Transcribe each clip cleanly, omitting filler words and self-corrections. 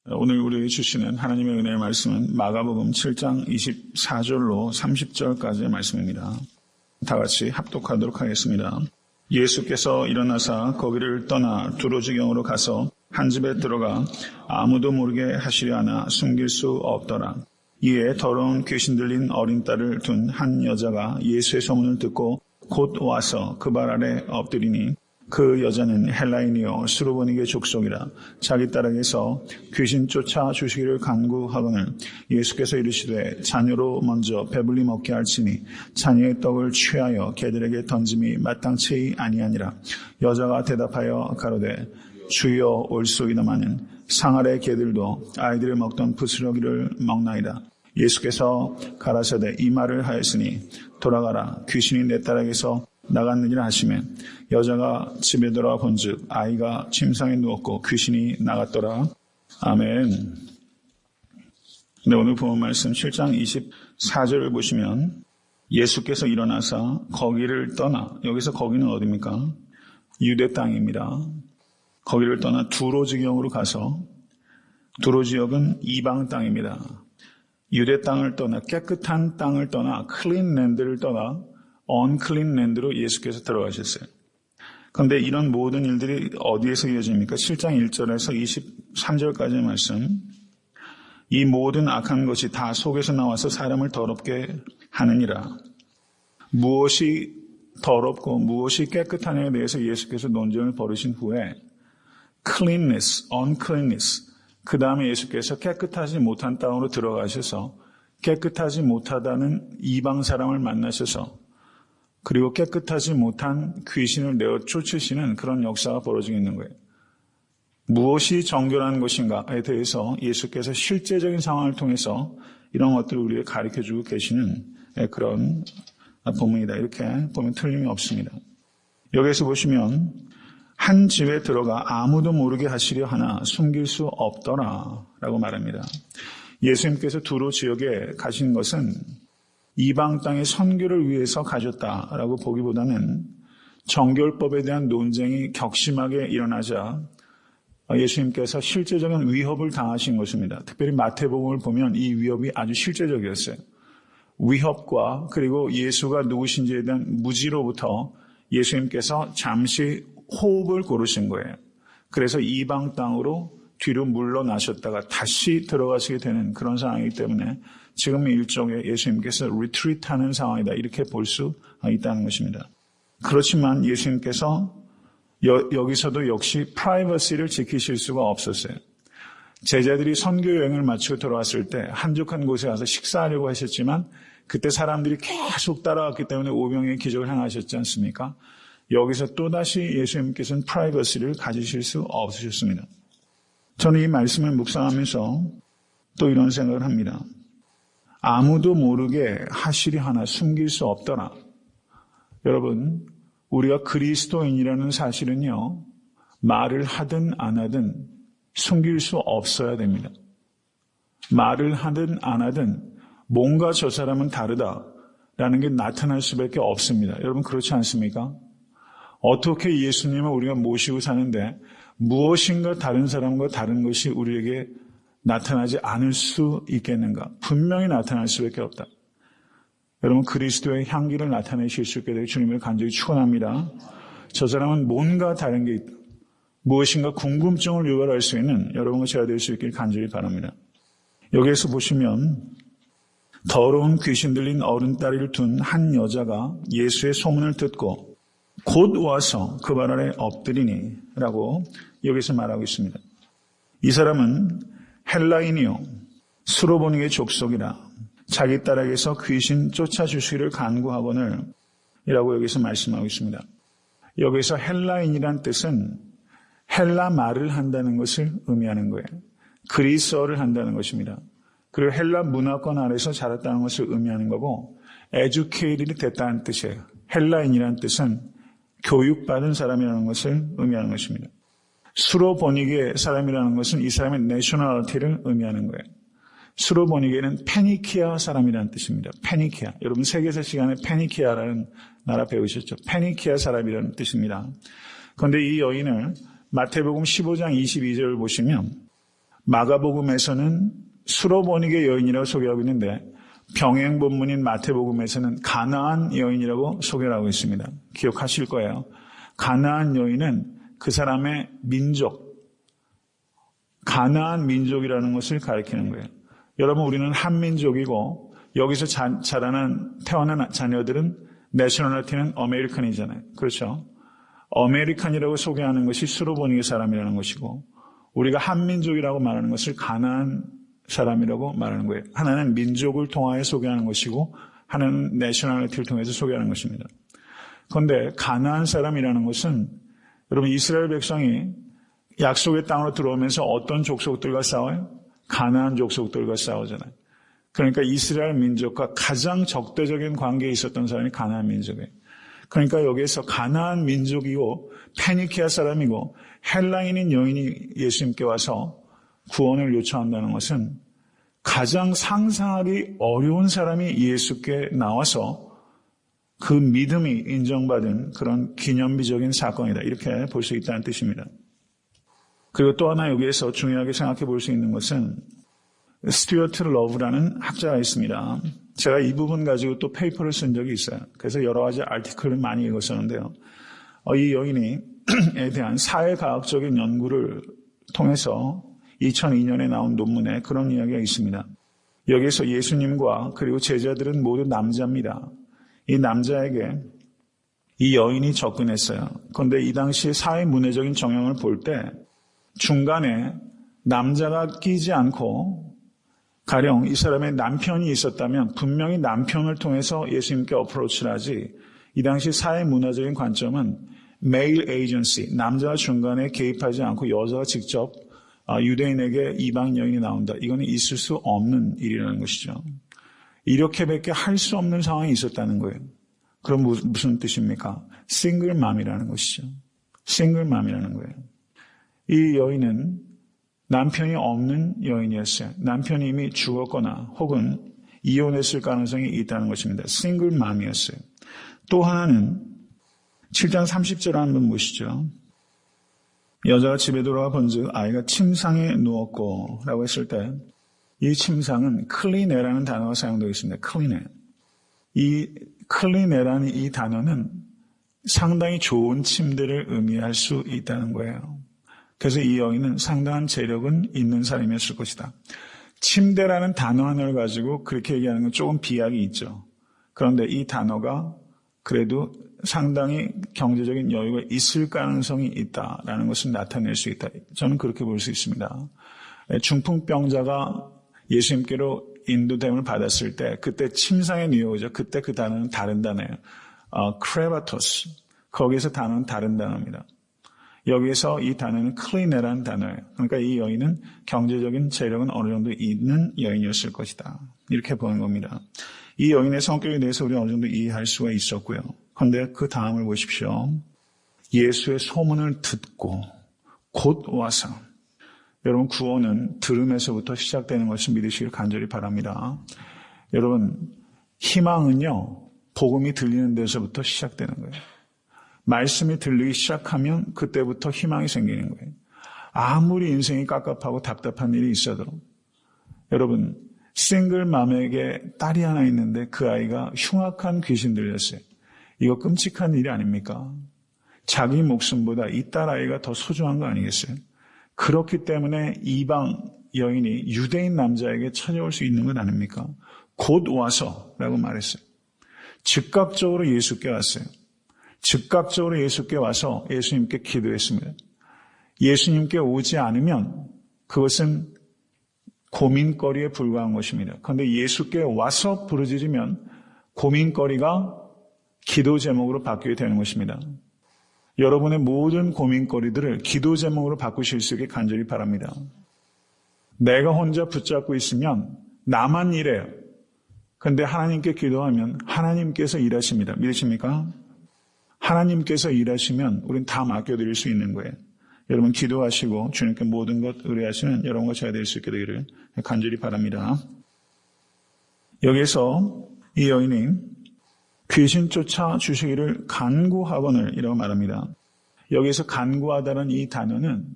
오늘 우리에게 주시는 하나님의 은혜의 말씀은 마가복음 7장 24절로 30절까지의 말씀입니다. 다 같이 합독하도록 하겠습니다. 예수께서 일어나사 거기를 떠나 두로지경으로 가서 한 집에 들어가 아무도 모르게 하시려 하나 숨길 수 없더라. 이에 더러운 귀신 들린 어린 딸을 둔 한 여자가 예수의 소문을 듣고 곧 와서 그 발 아래 엎드리니 그 여자는 헬라인이요 수르보니게 족속이라. 자기 딸에게서 귀신 쫓아 주시기를 간구하거늘 예수께서 이르시되 자녀로 먼저 배불리 먹게 할지니 자녀의 떡을 취하여 개들에게 던짐이 마땅치 아니하니라. 여자가 대답하여 가로되 주여 올소이다마는 상아래 개들도 아이들을 먹던 부스러기를 먹나이다. 예수께서 가라사대 이 말을 하였으니 돌아가라 귀신이 내 딸에게서 나갔느니라 하시면 여자가 집에 돌아와 본즉 아이가 침상에 누웠고 귀신이 나갔더라. 아멘. 네, 오늘 본 말씀 7장 24절을 보시면 예수께서 일어나사 거기를 떠나, 여기서 거기는 어디입니까? 유대 땅입니다. 거기를 떠나 두로지경으로 가서, 두로지역은 이방 땅입니다. 유대 땅을 떠나, 깨끗한 땅을 떠나, 클린 랜드를 떠나 언클린 랜드로 예수께서 들어가셨어요. 그런데 이런 모든 일들이 어디에서 이어집니까? 7장 1절에서 23절까지의 말씀. 이 모든 악한 것이 다 속에서 나와서 사람을 더럽게 하느니라. 무엇이 더럽고 무엇이 깨끗하냐에 대해서 예수께서 논쟁을 벌이신 후에 cleanness, uncleanness, 그 다음에 예수께서 깨끗하지 못한 땅으로 들어가셔서 깨끗하지 못하다는 이방 사람을 만나셔서 그리고 깨끗하지 못한 귀신을 내어 쫓으시는 그런 역사가 벌어지고 있는 거예요. 무엇이 정결한 것인가에 대해서 예수께서 실제적인 상황을 통해서 이런 것들을 우리에게 가르쳐주고 계시는 그런 본문이다. 이렇게 보면 틀림이 없습니다. 여기에서 보시면 한 집에 들어가 아무도 모르게 하시려 하나 숨길 수 없더라 라고 말합니다. 예수님께서 두로 지역에 가신 것은 이방 땅의 선교를 위해서 가셨다라고 보기보다는 정결법에 대한 논쟁이 격심하게 일어나자 예수님께서 실제적인 위협을 당하신 것입니다. 특별히 마태복음을 보면 이 위협이 아주 실제적이었어요. 위협과 그리고 예수가 누구신지에 대한 무지로부터 예수님께서 잠시 호흡을 고르신 거예요. 그래서 이방 땅으로 뒤로 물러나셨다가 다시 들어가시게 되는 그런 상황이기 때문에 지금 일종의 예수님께서 리트리트하는 상황이다. 이렇게 볼 수 있다는 것입니다. 그렇지만 예수님께서 여기서도 역시 프라이버시를 지키실 수가 없었어요. 제자들이 선교 여행을 마치고 돌아왔을 때 한적한 곳에 가서 식사하려고 하셨지만 그때 사람들이 계속 따라왔기 때문에 오병이의 기적을 행하셨지 않습니까? 여기서 또다시 예수님께서는 프라이버시를 가지실 수 없으셨습니다. 저는 이 말씀을 묵상하면서 또 이런 생각을 합니다. 아무도 모르게 하시리 하나 숨길 수 없더라. 여러분, 우리가 그리스도인이라는 사실은요, 말을 하든 안 하든 숨길 수 없어야 됩니다. 말을 하든 안 하든 뭔가 저 사람은 다르다라는 게 나타날 수밖에 없습니다. 여러분 그렇지 않습니까? 어떻게 예수님을 우리가 모시고 사는데 무엇인가 다른 사람과 다른 것이 우리에게 나타나지 않을 수 있겠는가? 분명히 나타날 수밖에 없다. 여러분 그리스도의 향기를 나타내실 수 있게 되길 주님을 간절히 축원합니다. 저 사람은 뭔가 다른 게 있다. 무엇인가 궁금증을 유발할 수 있는 여러분과 제가 될 수 있길 간절히 바랍니다. 여기에서 보시면 더러운 귀신 들린 어른 딸을 둔 한 여자가 예수의 소문을 듣고 곧 와서 그 발 아래 엎드리니 라고 여기서 말하고 있습니다. 이 사람은 헬라인이요 수로보니게 족속이라 자기 딸에게서 귀신 쫓아주시기를 간구하거늘 이라고 여기서 말씀하고 있습니다. 여기서 헬라인이란 뜻은 헬라 말을 한다는 것을 의미하는 거예요. 그리스어를 한다는 것입니다. 그리고 헬라 문화권 아래서 자랐다는 것을 의미하는 거고 educated이 됐다는 뜻이에요. 헬라인이란 뜻은 교육받은 사람이라는 것을 의미하는 것입니다. 수로보니게 사람이라는 것은 이 사람의 내셔널리티를 의미하는 거예요. 수로보니게는 페니키아 사람이라는 뜻입니다. 페니키아. 여러분 세계사 시간에 페니키아라는 나라 배우셨죠? 페니키아 사람이라는 뜻입니다. 그런데 이 여인을 마태복음 15장 22절을 보시면 마가복음에서는 수로보니게 여인이라고 소개하고 있는데 병행 본문인 마태복음에서는 가나안 여인이라고 소개를 하고 있습니다. 기억하실 거예요. 가나안 여인은 그 사람의 민족, 가나안 민족이라는 것을 가리키는 거예요. 여러분, 우리는 한민족이고 여기서 태어난 자녀들은 내셔널리티는 아메리칸이잖아요. 그렇죠? 아메리칸이라고 소개하는 것이 수로보니게 사람이라는 것이고 우리가 한민족이라고 말하는 것을 가나안 사람이라고 말하는 거예요. 하나는 민족을 통하여 소개하는 것이고 하나는 내셔널리티를 통해서 소개하는 것입니다. 그런데 가나안 사람이라는 것은 여러분 이스라엘 백성이 약속의 땅으로 들어오면서 어떤 족속들과 싸워요? 가나안 족속들과 싸우잖아요. 그러니까 이스라엘 민족과 가장 적대적인 관계에 있었던 사람이 가나안 민족이에요. 그러니까 여기에서 가나안 민족이고 페니키아 사람이고 헬라인인 여인이 예수님께 와서 구원을 요청한다는 것은 가장 상상하기 어려운 사람이 예수께 나와서 그 믿음이 인정받은 그런 기념비적인 사건이다. 이렇게 볼 수 있다는 뜻입니다. 그리고 또 하나 여기에서 중요하게 생각해 볼 수 있는 것은 스튜어트 러브라는 학자가 있습니다. 제가 이 부분 가지고 또 페이퍼를 쓴 적이 있어요. 그래서 여러 가지 아티클을 많이 읽었었는데요. 이 여인에 대한 사회과학적인 연구를 통해서 2002년에 나온 논문에 그런 이야기가 있습니다. 여기에서 예수님과 그리고 제자들은 모두 남자입니다. 이 남자에게 이 여인이 접근했어요. 그런데 이 당시에 사회 문화적인 정형을 볼 때 중간에 남자가 끼지 않고 가령 이 사람의 남편이 있었다면 분명히 남편을 통해서 예수님께 어프로치를 하지 이 당시 사회 문화적인 관점은 메일 에이전시, 남자가 중간에 개입하지 않고 여자가 직접 유대인에게 이방 여인이 나온다. 이거는 있을 수 없는 일이라는 것이죠. 이렇게밖에 할 수 없는 상황이 있었다는 거예요. 그럼 무슨 뜻입니까? 싱글맘이라는 것이죠. 싱글맘이라는 거예요. 이 여인은 남편이 없는 여인이었어요. 남편이 이미 죽었거나 혹은 이혼했을 가능성이 있다는 것입니다. 싱글맘이었어요. 또 하나는 7장 30절 한번 보시죠. 여자가 집에 돌아와 본즉 아이가 침상에 누웠고 라고 했을 때 이 침상은 클리네라는 단어가 사용되고 있습니다. 클리네. 이 클리네라는 이 단어는 상당히 좋은 침대를 의미할 수 있다는 거예요. 그래서 이 여인은 상당한 재력은 있는 사람이었을 것이다. 침대라는 단어 하나를 가지고 그렇게 얘기하는 건 조금 비약이 있죠. 그런데 이 단어가 그래도 상당히 경제적인 여유가 있을 가능성이 있다라는 것을 나타낼 수 있다. 저는 그렇게 볼 수 있습니다. 중풍병자가 예수님께로 인도됨을 받았을 때 그때 침상에 누워오죠. 그때 그 단어는 다른 단어예요. 크레바토스. 거기에서 단어는 다른 단어입니다. 여기에서 이 단어는 클리네라는 단어예요. 그러니까 이 여인은 경제적인 재력은 어느 정도 있는 여인이었을 것이다. 이렇게 보는 겁니다. 이 여인의 성격에 대해서 우리가 어느 정도 이해할 수가 있었고요. 그런데 그 다음을 보십시오. 예수의 소문을 듣고 곧 와서 여러분 구원은 들음에서부터 시작되는 것을 믿으시길 간절히 바랍니다. 여러분 희망은요. 복음이 들리는 데서부터 시작되는 거예요. 말씀이 들리기 시작하면 그때부터 희망이 생기는 거예요. 아무리 인생이 깝깝하고 답답한 일이 있어도 여러분 싱글맘에게 딸이 하나 있는데 그 아이가 흉악한 귀신 들렸어요. 이거 끔찍한 일이 아닙니까? 자기 목숨보다 이 딸 아이가 더 소중한 거 아니겠어요? 그렇기 때문에 이방 여인이 유대인 남자에게 찾아올 수 있는 건 아닙니까? 곧 와서 라고 말했어요. 즉각적으로 예수께 왔어요. 즉각적으로 예수께 와서 예수님께 기도했습니다. 예수님께 오지 않으면 그것은 고민거리에 불과한 것입니다. 그런데 예수께 와서 부르짖으면 고민거리가 기도 제목으로 바뀌게 되는 것입니다. 여러분의 모든 고민거리들을 기도 제목으로 바꾸실 수 있게 간절히 바랍니다. 내가 혼자 붙잡고 있으면 나만 일해요. 그런데 하나님께 기도하면 하나님께서 일하십니다. 믿으십니까? 하나님께서 일하시면 우린 다 맡겨드릴 수 있는 거예요. 여러분 기도하시고 주님께 모든 것 의뢰하시는 여러분과 제가 될 수 있게 되기를 간절히 바랍니다. 여기서 이 여인이 귀신 쫓아 주시기를 간구하거늘 이라고 말합니다. 여기서 간구하다는 이 단어는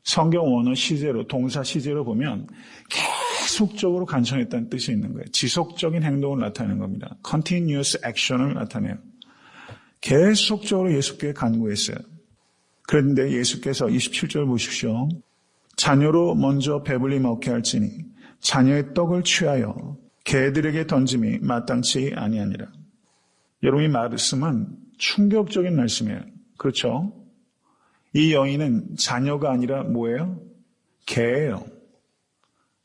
성경 원어 시제로, 동사 시제로 보면 계속적으로 간청했다는 뜻이 있는 거예요. 지속적인 행동을 나타내는 겁니다. continuous action을 나타내요. 계속적으로 예수께 간구했어요. 그런데 예수께서 27절 보십시오. 자녀로 먼저 배불리 먹게 할지니 자녀의 떡을 취하여 개들에게 던짐이 마땅치 아니하니라. 여러분, 이 말씀은 충격적인 말씀이에요. 그렇죠? 이 여인은 자녀가 아니라 뭐예요? 개예요.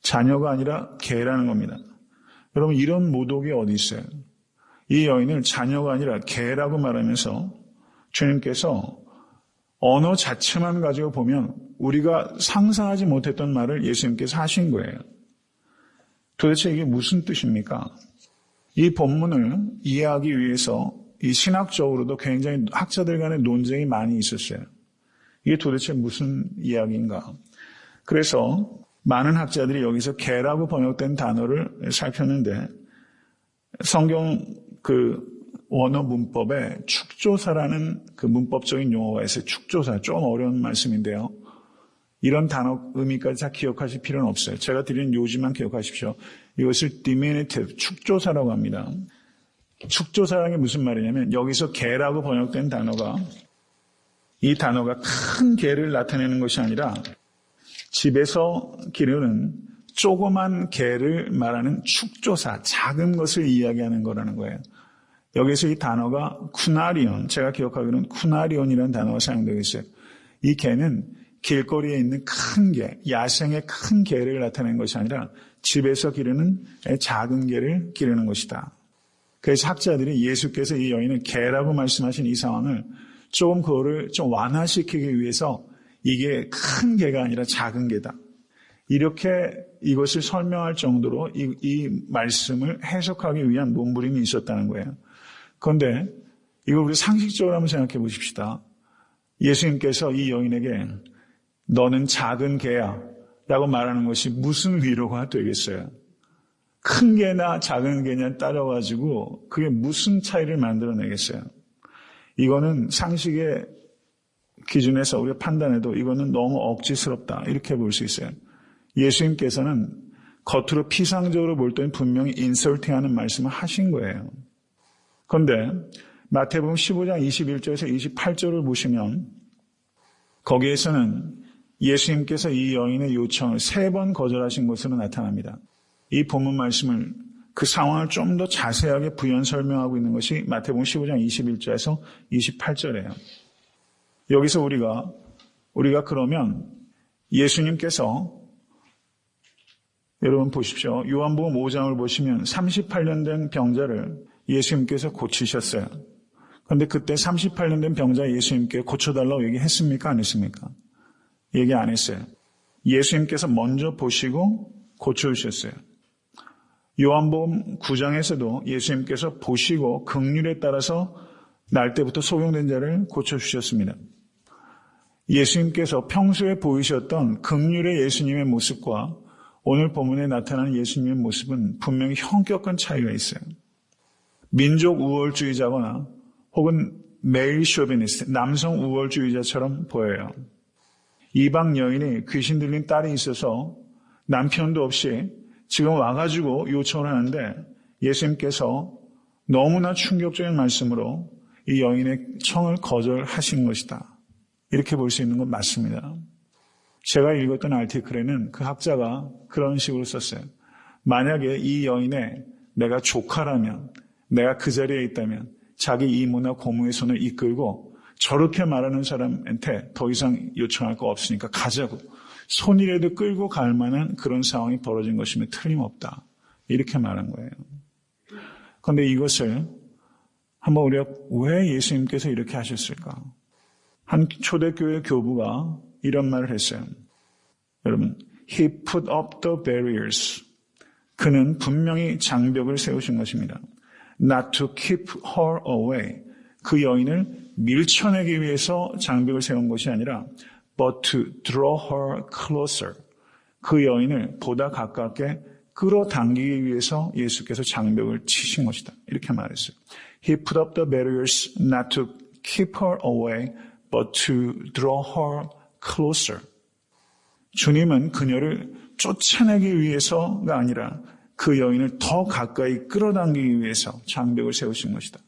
자녀가 아니라 개라는 겁니다. 여러분, 이런 모독이 어디 있어요? 이 여인을 자녀가 아니라 개라고 말하면서 주님께서 언어 자체만 가지고 보면 우리가 상상하지 못했던 말을 예수님께서 하신 거예요. 도대체 이게 무슨 뜻입니까? 이 본문을 이해하기 위해서 이 신학적으로도 굉장히 학자들 간의 논쟁이 많이 있었어요. 이게 도대체 무슨 이야기인가? 그래서 많은 학자들이 여기서 개라고 번역된 단어를 살폈는데 성경 원어 문법에 축조사라는 문법적인 용어가 있어요. 축조사, 좀 어려운 말씀인데요. 이런 단어 의미까지 다 기억하실 필요는 없어요. 제가 드리는 요지만 기억하십시오. 이것을 diminutive, 축조사라고 합니다. 축조사라는 게 무슨 말이냐면 여기서 개라고 번역된 단어가 이 단어가 큰 개를 나타내는 것이 아니라 집에서 기르는 조그만 개를 말하는 축조사, 작은 것을 이야기하는 거라는 거예요. 여기서 이 단어가 쿠나리온, 제가 기억하기로는 쿠나리온이라는 단어가 사용되고 있어요. 이 개는 길거리에 있는 큰 개, 야생의 큰 개를 나타내는 것이 아니라 집에서 기르는 작은 개를 기르는 것이다. 그래서 학자들이 예수께서 이 여인을 개라고 말씀하신 이 상황을 조금 그거를 좀 완화시키기 위해서 이게 큰 개가 아니라 작은 개다. 이렇게 이것을 설명할 정도로 이 말씀을 해석하기 위한 몸부림이 있었다는 거예요. 그런데 이걸 우리 상식적으로 한번 생각해 보십시다. 예수님께서 이 여인에게 너는 작은 개야 라고 말하는 것이 무슨 위로가 되겠어요? 큰 개나 작은 개냐 따져가지고 그게 무슨 차이를 만들어내겠어요? 이거는 상식의 기준에서 우리가 판단해도 이거는 너무 억지스럽다 이렇게 볼 수 있어요. 예수님께서는 겉으로 피상적으로 볼 때는 분명히 인설팅하는 말씀을 하신 거예요. 그런데 마태복음 15장 21절에서 28절을 보시면 거기에서는 예수님께서 이 여인의 요청을 3번 거절하신 것으로 나타납니다. 이 본문 말씀을 그 상황을 좀 더 자세하게 부연 설명하고 있는 것이 마태복음 15장 21절에서 28절이에요. 여기서 우리가 그러면 예수님께서 여러분 보십시오. 요한복음 5장을 보시면 38년 된 병자를 예수님께서 고치셨어요. 그런데 그때 38년 된 병자 예수님께 고쳐달라고 얘기했습니까? 안 했습니까? 얘기 안 했어요. 예수님께서 먼저 보시고 고쳐주셨어요. 요한복음 9장에서도 예수님께서 보시고 긍휼에 따라서 날 때부터 소경된 자를 고쳐주셨습니다. 예수님께서 평소에 보이셨던 긍휼의 예수님의 모습과 오늘 본문에 나타나는 예수님의 모습은 분명히 현격한 차이가 있어요. 민족 우월주의자거나 혹은 메일 쇼비니스트, 남성 우월주의자처럼 보여요. 이방 여인이 귀신 들린 딸이 있어서 남편도 없이 지금 와가지고 요청을 하는데 예수님께서 너무나 충격적인 말씀으로 이 여인의 청을 거절하신 것이다. 이렇게 볼 수 있는 건 맞습니다. 제가 읽었던 아티클에는 그 학자가 그런 식으로 썼어요. 만약에 이 여인의 내가 조카라면, 내가 그 자리에 있다면 자기 이모나 고모의 손을 이끌고 저렇게 말하는 사람한테 더 이상 요청할 거 없으니까 가자고 손이라도 끌고 갈 만한 그런 상황이 벌어진 것이면 틀림없다. 이렇게 말한 거예요. 그런데 이것을 한번 우리가 왜 예수님께서 이렇게 하셨을까? 한 초대교회 교부가 이런 말을 했어요. 여러분, He put up the barriers. 그는 분명히 장벽을 세우신 것입니다. Not to keep her away. 그 여인을 밀쳐내기 위해서 장벽을 세운 것이 아니라 but to draw her closer. 그 여인을 보다 가깝게 끌어당기기 위해서 예수께서 장벽을 치신 것이다. 이렇게 말했어요. He put up the barriers not to keep her away but to draw her closer. 주님은 그녀를 쫓아내기 위해서가 아니라 그 여인을 더 가까이 끌어당기기 위해서 장벽을 세우신 것이다.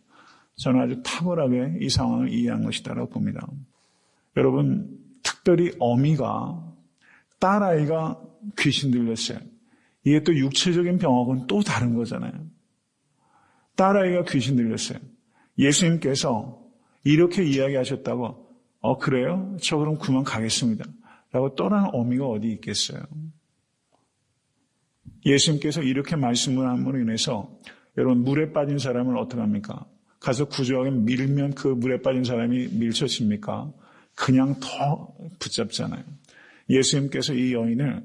저는 아주 탁월하게 이 상황을 이해한 것이다라고 봅니다. 여러분, 특별히 어미가 딸아이가 귀신 들렸어요. 이게 또 육체적인 병하고는 또 다른 거잖아요. 딸아이가 귀신 들렸어요. 예수님께서 이렇게 이야기하셨다고 그래요? 저 그럼 그만 가겠습니다. 라고 떠나는 어미가 어디 있겠어요? 예수님께서 이렇게 말씀을 함으로 인해서 여러분 물에 빠진 사람을 어떻게 합니까? 가서 구조하게 밀면 그 물에 빠진 사람이 밀쳐집니까? 그냥 더 붙잡잖아요. 예수님께서 이 여인을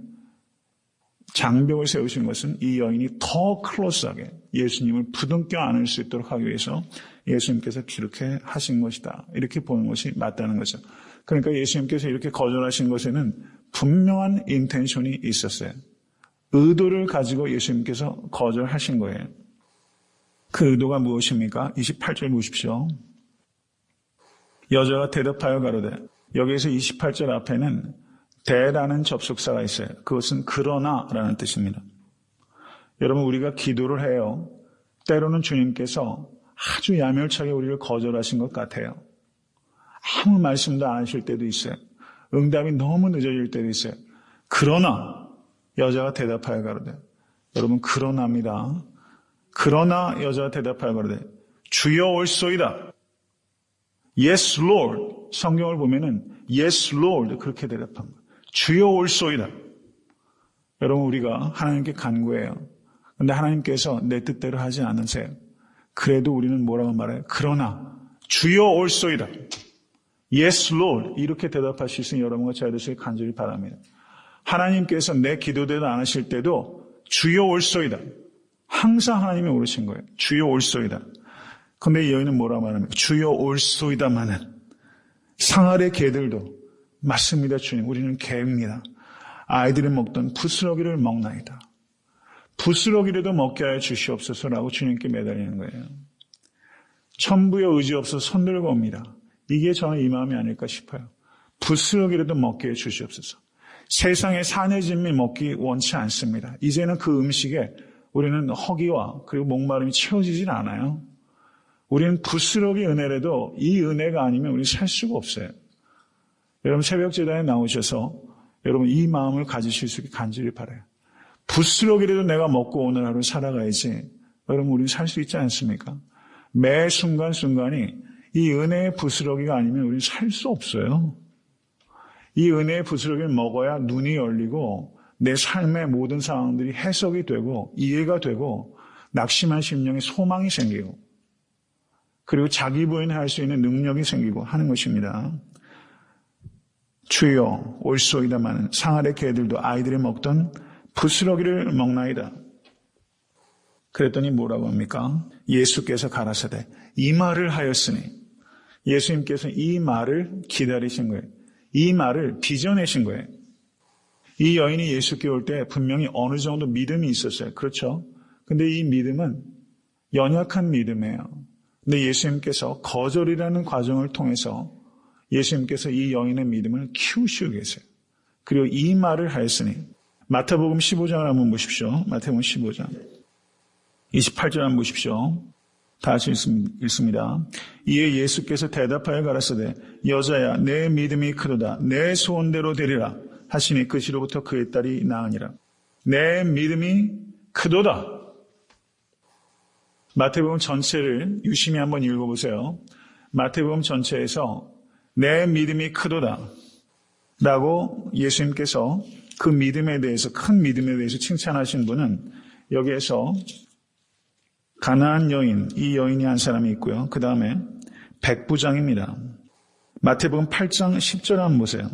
장벽을 세우신 것은 이 여인이 더 클로스하게 예수님을 부둥켜 안을 수 있도록 하기 위해서 예수님께서 그렇게 하신 것이다. 이렇게 보는 것이 맞다는 거죠. 그러니까 예수님께서 이렇게 거절하신 것에는 분명한 인텐션이 있었어요. 의도를 가지고 예수님께서 거절하신 거예요. 그 의도가 무엇입니까? 28절 보십시오. 여자가 대답하여 가로되, 여기에서 28절 앞에는 대라는 접속사가 있어요. 그것은 그러나라는 뜻입니다. 여러분, 우리가 기도를 해요. 때로는 주님께서 아주 야멸차게 우리를 거절하신 것 같아요. 아무 말씀도 안 하실 때도 있어요. 응답이 너무 늦어질 때도 있어요. 그러나 여자가 대답하여 가로되, 여러분 그러나입니다. 그러나 여자가 대답하여 가로되 주여 올소이다. Yes, Lord. 성경을 보면은 Yes, Lord 그렇게 대답한 거예요. 주여 올소이다. 여러분 우리가 하나님께 간구해요. 그런데 하나님께서 내 뜻대로 하지 않으세요. 그래도 우리는 뭐라고 말해요? 그러나 주여 올소이다. Yes, Lord. 이렇게 대답하실 수 있는 여러분과 저희 되시길 간절히 바랍니다. 하나님께서 내 기도대로 안 하실 때도 주여 올소이다. 항상 하나님이 오르신 거예요. 주여 올소이다. 그런데 이 여인은 뭐라고 말합니까? 주여 올소이다마는 상아래 개들도 맞습니다. 주님, 우리는 개입니다. 아이들이 먹던 부스러기를 먹나이다. 부스러기라도 먹게 하여 주시옵소서라고 주님께 매달리는 거예요. 천부여 의지 없어 손들고 옵니다. 이게 저는 이 마음이 아닐까 싶어요. 부스러기라도 먹게 해 주시옵소서. 세상의 산해진미 먹기 원치 않습니다. 이제는 그 음식에 우리는 허기와 그리고 목마름이 채워지질 않아요. 우리는 부스러기 은혜라도 이 은혜가 아니면 우리는 살 수가 없어요. 여러분 새벽 제단에 나오셔서 여러분 이 마음을 가지실 수 있게 간절히 바라요. 부스러기라도 내가 먹고 오늘 하루 살아가야지. 여러분 우리는 살 수 있지 않습니까? 매 순간순간이 이 은혜의 부스러기가 아니면 우리는 살 수 없어요. 이 은혜의 부스러기를 먹어야 눈이 열리고 내 삶의 모든 상황들이 해석이 되고 이해가 되고 낙심한 심령에 소망이 생기고 그리고 자기 부인할 수 있는 능력이 생기고 하는 것입니다. 주여 올소이다마는 상아래 개들도 아이들이 먹던 부스러기를 먹나이다. 그랬더니 뭐라고 합니까? 예수께서 가라사대 이 말을 하였으니 예수님께서 이 말을 기다리신 거예요. 이 말을 빚어내신 거예요. 이 여인이 예수께 올 때 분명히 어느 정도 믿음이 있었어요. 그렇죠? 근데 이 믿음은 연약한 믿음이에요. 근데 예수님께서 거절이라는 과정을 통해서 예수님께서 이 여인의 믿음을 키우시고 계세요. 그리고 이 말을 하였으니 마태복음 15장을 한번 보십시오. 마태복음 15장 28절 한번 보십시오. 다 같이 읽습니다. 이에 예수께서 대답하여 가라사대 여자야 내 믿음이 크도다. 내 소원대로 되리라 하시니 그 시로부터 그의 딸이 나으니라. 내 믿음이 크도다. 마태복음 전체를 유심히 한번 읽어보세요. 마태복음 전체에서 내 믿음이 크도다 라고 예수님께서 그 믿음에 대해서 큰 믿음에 대해서 칭찬하신 분은 여기에서 가나안 여인, 이 여인이 한 사람이 있고요. 그 다음에 백부장입니다. 마태복음 8장 10절 한번 보세요.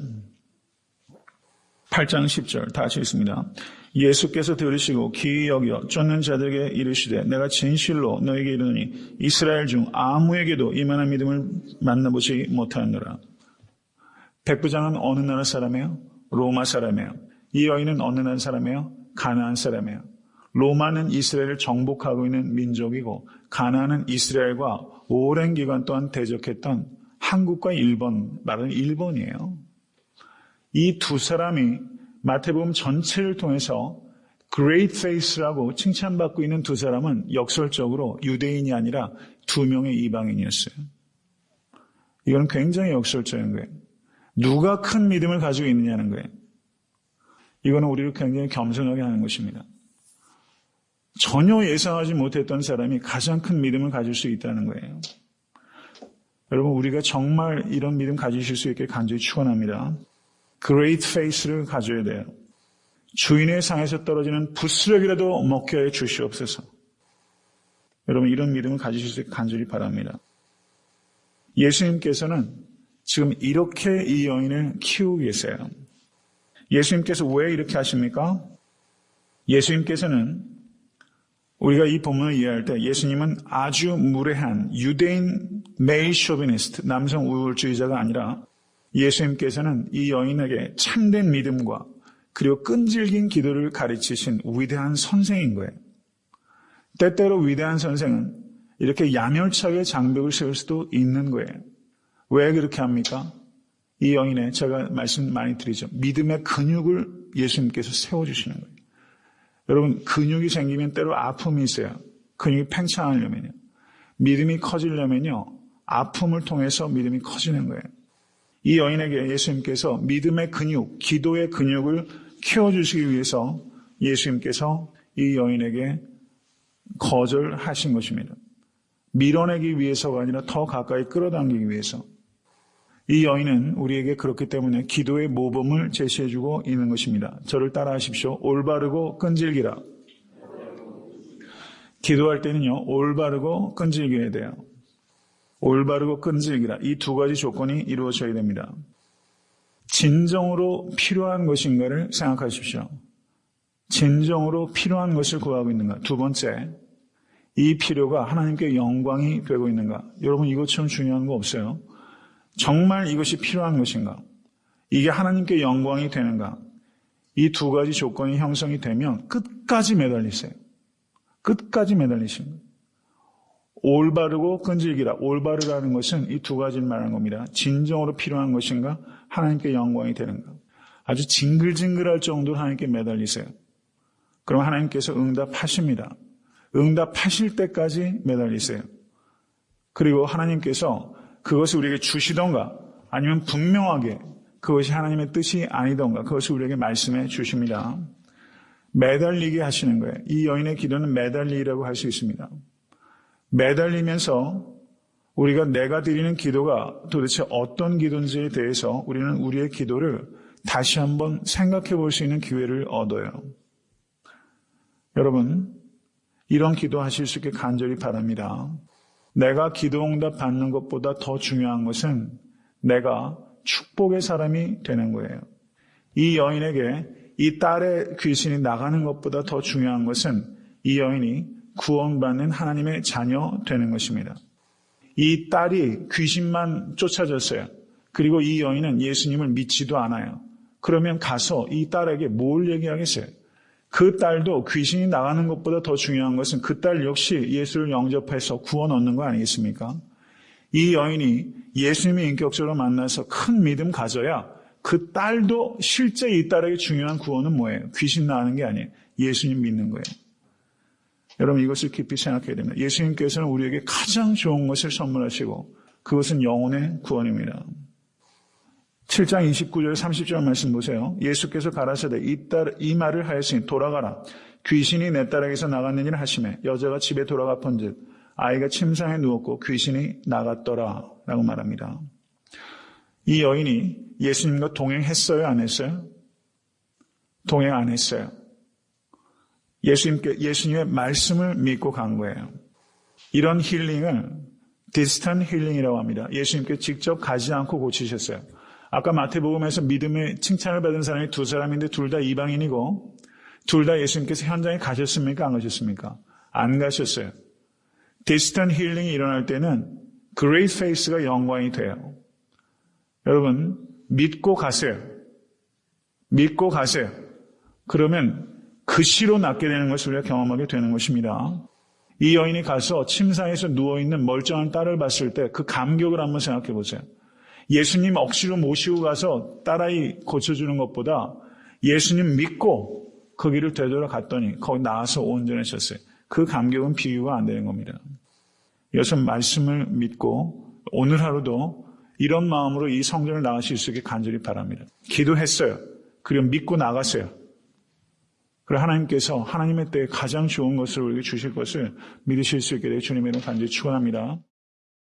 8장 10절 다 같이 읽습니다. 예수께서 들으시고 기이 여겨 쫓는 자들에게 이르시되 내가 진실로 너에게 이르노니 이스라엘 중 아무에게도 이만한 믿음을 만나보지 못하였노라. 백부장은 어느 나라 사람이에요? 로마 사람이에요. 이 여인은 어느 나라 사람이에요? 가나안 사람이에요. 로마는 이스라엘을 정복하고 있는 민족이고 가나안은 이스라엘과 오랜 기간 동안 대적했던 한국과 일본, 말하는 일본이에요. 이 두 사람이 마태복음 전체를 통해서 Great Faith라고 칭찬받고 있는 두 사람은 역설적으로 유대인이 아니라 두 명의 이방인이었어요. 이건 굉장히 역설적인 거예요. 누가 큰 믿음을 가지고 있느냐는 거예요. 이거는 우리를 굉장히 겸손하게 하는 것입니다. 전혀 예상하지 못했던 사람이 가장 큰 믿음을 가질 수 있다는 거예요. 여러분, 우리가 정말 이런 믿음 가지실 수 있게 간절히 축원합니다. Great Faith를 가져야 돼요. 주인의 상에서 떨어지는 부스러기라도 먹게 해 주시옵소서. 여러분, 이런 믿음을 가지실 수 있게 간절히 바랍니다. 예수님께서는 지금 이렇게 이 여인을 키우고 계세요. 예수님께서 왜 이렇게 하십니까? 예수님께서는 우리가 이 본문을 이해할 때 예수님은 아주 무례한 유대인 메일 쇼비니스트, 남성 우월주의자가 아니라 예수님께서는 이 여인에게 참된 믿음과 그리고 끈질긴 기도를 가르치신 위대한 선생인 거예요. 때때로 위대한 선생은 이렇게 야멸차게 장벽을 세울 수도 있는 거예요. 왜 그렇게 합니까? 이 여인의 제가 말씀 많이 드리죠. 믿음의 근육을 예수님께서 세워주시는 거예요. 여러분, 근육이 생기면 때로 아픔이 있어요. 근육이 팽창하려면요. 믿음이 커지려면요. 아픔을 통해서 믿음이 커지는 거예요. 이 여인에게 예수님께서 믿음의 근육, 기도의 근육을 키워주시기 위해서 예수님께서 이 여인에게 거절하신 것입니다. 밀어내기 위해서가 아니라 더 가까이 끌어당기기 위해서. 이 여인은 우리에게 그렇기 때문에 기도의 모범을 제시해주고 있는 것입니다. 저를 따라하십시오. 올바르고 끈질기라. 기도할 때는요, 올바르고 끈질겨야 돼요. 올바르고 끈질기라. 이 두 가지 조건이 이루어져야 됩니다. 진정으로 필요한 것인가를 생각하십시오. 진정으로 필요한 것을 구하고 있는가. 두 번째, 이 필요가 하나님께 영광이 되고 있는가. 여러분, 이것처럼 중요한 거 없어요. 정말 이것이 필요한 것인가? 이게 하나님께 영광이 되는가? 이 두 가지 조건이 형성이 되면 끝까지 매달리세요. 끝까지 매달리시는 거예요. 올바르고 끈질기라. 올바르라는 것은 이 두 가지를 말하는 겁니다. 진정으로 필요한 것인가? 하나님께 영광이 되는가? 아주 징글징글할 정도로 하나님께 매달리세요. 그럼 하나님께서 응답하십니다. 응답하실 때까지 매달리세요. 그리고 하나님께서 그것을 우리에게 주시던가 아니면 분명하게 그것이 하나님의 뜻이 아니던가 그것을 우리에게 말씀해 주십니다. 매달리게 하시는 거예요. 이 여인의 기도는 매달리라고 할 수 있습니다. 매달리면서 우리가 내가 드리는 기도가 도대체 어떤 기도인지에 대해서 우리는 우리의 기도를 다시 한번 생각해 볼 수 있는 기회를 얻어요. 여러분, 이런 기도하실 수 있게 간절히 바랍니다. 내가 기도응답 받는 것보다 더 중요한 것은 내가 축복의 사람이 되는 거예요. 이 여인에게 이 딸의 귀신이 나가는 것보다 더 중요한 것은 이 여인이 구원받는 하나님의 자녀 되는 것입니다. 이 딸이 귀신만 쫓아졌어요. 그리고 이 여인은 예수님을 믿지도 않아요. 그러면 가서 이 딸에게 뭘 얘기하겠어요? 그 딸도 귀신이 나가는 것보다 더 중요한 것은 그 딸 역시 예수를 영접해서 구원 얻는 거 아니겠습니까? 이 여인이 예수님을 인격적으로 만나서 큰 믿음 가져야 그 딸도 실제 이 딸에게 중요한 구원은 뭐예요? 귀신 나가는 게 아니에요. 예수님 믿는 거예요. 여러분, 이것을 깊이 생각해야 됩니다. 예수님께서는 우리에게 가장 좋은 것을 선물하시고 그것은 영혼의 구원입니다. 7장 29절 30절 말씀 보세요. 예수께서 가라사대 이 말을 하였으니 돌아가라. 귀신이 내 딸에게서 나갔느니라 하시매 여자가 집에 돌아가 본즉 아이가 침상에 누웠고 귀신이 나갔더라 라고 말합니다. 이 여인이 예수님과 동행했어요? 안 했어요? 동행 안 했어요. 예수님의 말씀을 믿고 간 거예요. 이런 힐링을 디스턴 힐링이라고 합니다. 예수님께 직접 가지 않고 고치셨어요. 아까 마태복음에서 믿음의 칭찬을 받은 사람이 두 사람인데 둘 다 이방인이고 둘 다 예수님께서 현장에 가셨습니까? 안 가셨습니까? 안 가셨어요. 디스턴 힐링이 일어날 때는 Great Faith가 영광이 돼요. 여러분, 믿고 가세요. 믿고 가세요. 그러면 그 시로 낫게 되는 것을 우리가 경험하게 되는 것입니다. 이 여인이 가서 침상에서 누워있는 멀쩡한 딸을 봤을 때 그 감격을 한번 생각해 보세요. 예수님 억지로 모시고 가서 딸아이 고쳐주는 것보다 예수님 믿고 그 길을 되돌아갔더니 거기 나와서 온전해졌어요. 그 감격은 비유가 안 되는 겁니다. 여기서 말씀을 믿고 오늘 하루도 이런 마음으로 이 성전을 나가실 수 있게 간절히 바랍니다. 기도했어요. 그리고 믿고 나갔어요. 그리고 하나님께서 하나님의 때에 가장 좋은 것을 우리에게 주실 것을 믿으실 수 있게 되어 주님의 이름 간절히 축원합니다.